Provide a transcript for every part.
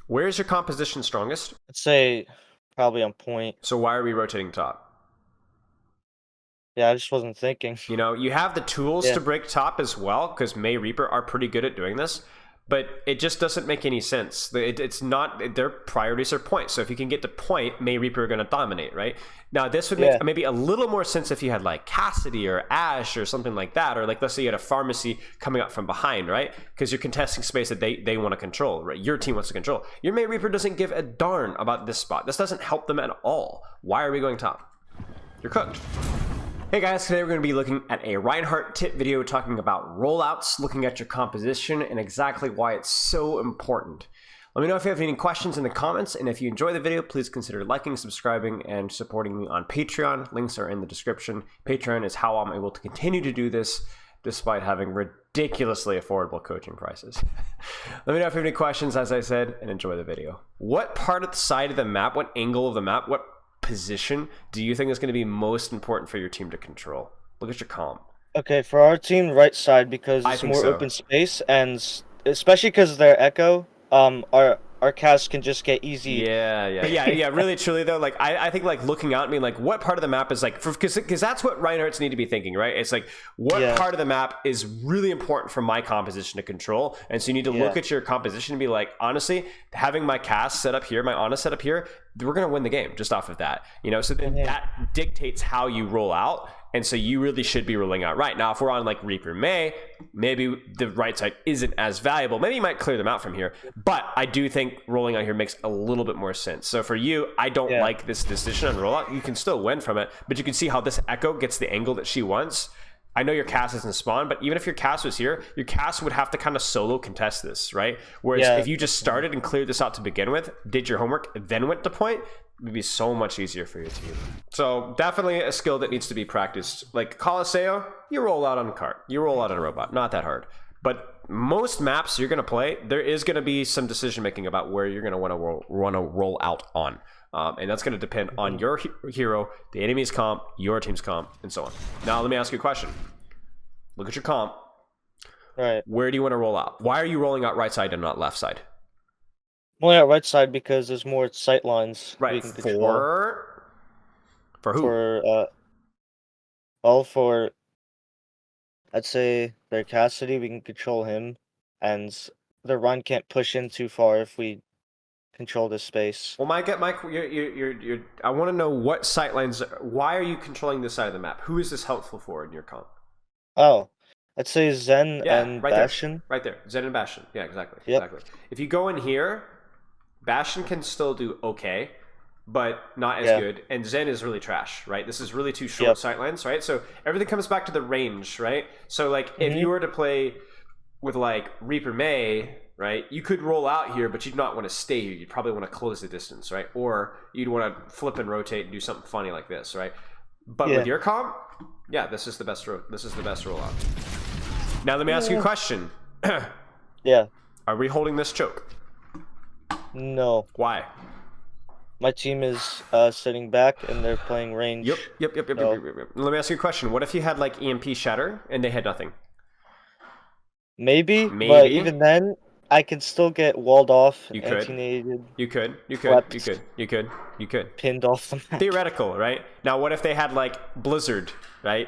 Where's your composition strongest? I'd say probably on point. So why are we rotating top? Yeah, I just wasn't thinking. You know, you have the tools to break top as well, because May Reaper are pretty good at doing this, but it just doesn't make any sense. It's not, their priorities are point. So if you can get to point, May Reaper are going to dominate, right? Now, this would make maybe a little more sense if you had like Cassidy or Ash or something like that, or like let's say you had a pharmacy coming up from behind, right? Because you're contesting space that they want to control, right? Your team wants to control. Your May Reaper doesn't give a darn about this spot. This doesn't help them at all. Why are we going top? You're cooked. Hey guys, today we're going to be looking at a Reinhardt tip video talking about rollouts, looking at your composition, and exactly why it's so important. Let me know if you have any questions in the comments, and if you enjoy the video, please consider liking, subscribing, and supporting me on Patreon. Links are in the description. Patreon is how I'm able to continue to do this despite having ridiculously affordable coaching prices. Let me know if you have any questions, as I said, and enjoy the video. What part of the side of the map, what angle of the map, what position do you think is going to be most important for your team to control? Look at your comp. Okay, for our team, right side, because it's more open space, and especially because their echo, our cast can just get easy. Yeah. Really, truly though, like I think like looking out and being like, what part of the map is like, because that's what Reinhardts need to be thinking, right? It's like, what part of the map is really important for my composition to control? And so you need to look at your composition and be like, honestly, having my cast set up here, my Ana set up here, we're gonna win the game just off of that, you know. So then that dictates how you roll out. And so you really should be rolling out right. Now, if we're on like Reaper May, maybe the right side isn't as valuable. Maybe you might clear them out from here. But I do think rolling out here makes a little bit more sense. So for you, I don't like this decision on rollout. You can still win from it, but you can see how this Echo gets the angle that she wants. I know your cast isn't spawn, but even if your cast was here, your cast would have to kind of solo contest this, right? Whereas if you just started and cleared this out to begin with, did your homework, then went to point, it would be so much easier for your team. So definitely a skill that needs to be practiced. Like Coliseo, you roll out on a cart, you roll out on a robot, not that hard. But most maps you're going to play, there is going to be some decision making about where you're going to want to roll out on. And that's going to depend on your hero, the enemy's comp, your team's comp, and so on. Now, let me ask you a question. Look at your comp. Right. Where do you want to roll out? Why are you rolling out right side and not left side? Well, yeah, right side because there's more sightlines. Right. For who? For I'd say their Cassidy, we can control him, and the Rein can't push in too far if we control this space. Well, I want to know what sightlines. Why are you controlling this side of the map? Who is this helpful for in your comp? Oh, I'd say Zen and right Bastion. Right there, Zen and Bastion. Yeah, exactly. Yep. Exactly. If you go in here, Bastion can still do okay, but not as good. And Zen is really trash, right? This is really too short sightlines, right? So everything comes back to the range, right? So like if you were to play with like Reaper May, right, you could roll out here, but you'd not want to stay here. You'd probably want to close the distance, right? Or you'd want to flip and rotate and do something funny like this, right? But with your comp, this is the best rollout. Now let me ask you a question. Are we holding this choke? No. Why? My team is sitting back and they're playing range. Yep. Let me ask you a question. What if you had like EMP shatter and they had nothing? Maybe. But even then, I can still get walled off. You could. You could. Pinned off the map. Theoretical, right? Now, what if they had like Blizzard, right?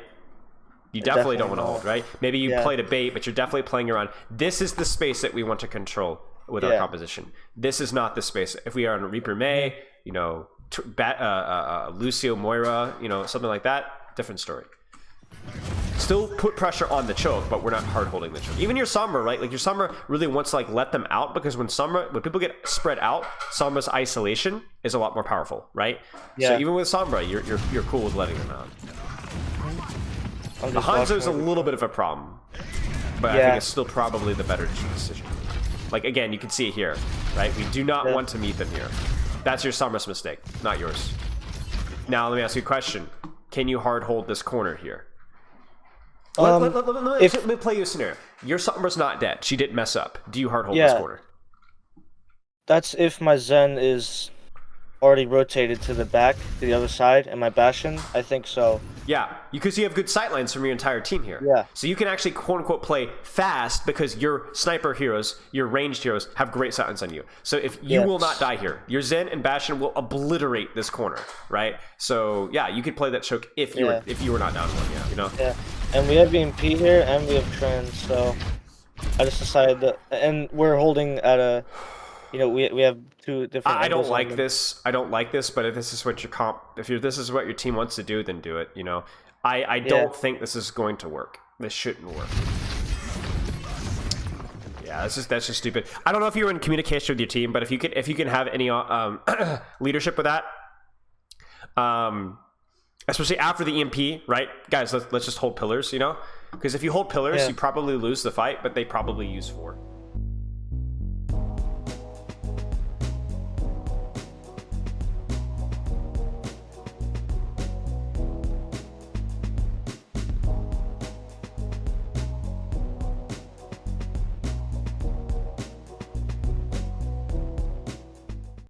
You definitely don't want to hold, right? Maybe you played a bait, but you're definitely playing around. This is the space that we want to control with our composition. This is not the space. If we are on Reaper May, you know, Lucio Moira, you know, something like that, different story. Still put pressure on the choke, but we're not hard holding the choke. Even your Sombra, right? Like your Sombra really wants to like let them out, because when people get spread out, Sombra's isolation is a lot more powerful, right? So even with Sombra, you're cool with letting them out. The Hanzo's a little bit of a problem, but I think it's still probably the better decision. Like again, you can see it here, right? We do not want to meet them here. That's your Sombra's mistake, not yours. Now let me ask you a question. Can you hard hold this corner here? Let me play you a scenario. Your Sombra's not dead. She didn't mess up. Do you hard hold this corner? That's if my Zen is already rotated to the back, to the other side, and my Bastion? I think so. Yeah, because you have good sightlines from your entire team here. Yeah. So you can actually quote unquote play fast because your sniper heroes, your ranged heroes, have great sightlines on you. So if you will not die here, your Zen and Bastion will obliterate this corner, right? So yeah, you could play that choke if you were not down one, yeah, you know. Yeah, and we have EMP here and we have trends, so I just decided that, and we're holding at a, you know, we have two different. I don't like this. I don't like this, but if this is what this is what your team wants to do, then do it. You know, I don't think this is going to work. This shouldn't work. Yeah, that's just stupid. I don't know if you were in communication with your team, but if you can have any leadership with that, especially after the EMP, right, guys? Let's just hold pillars. You know, because if you hold pillars, you probably lose the fight, but they probably use 4.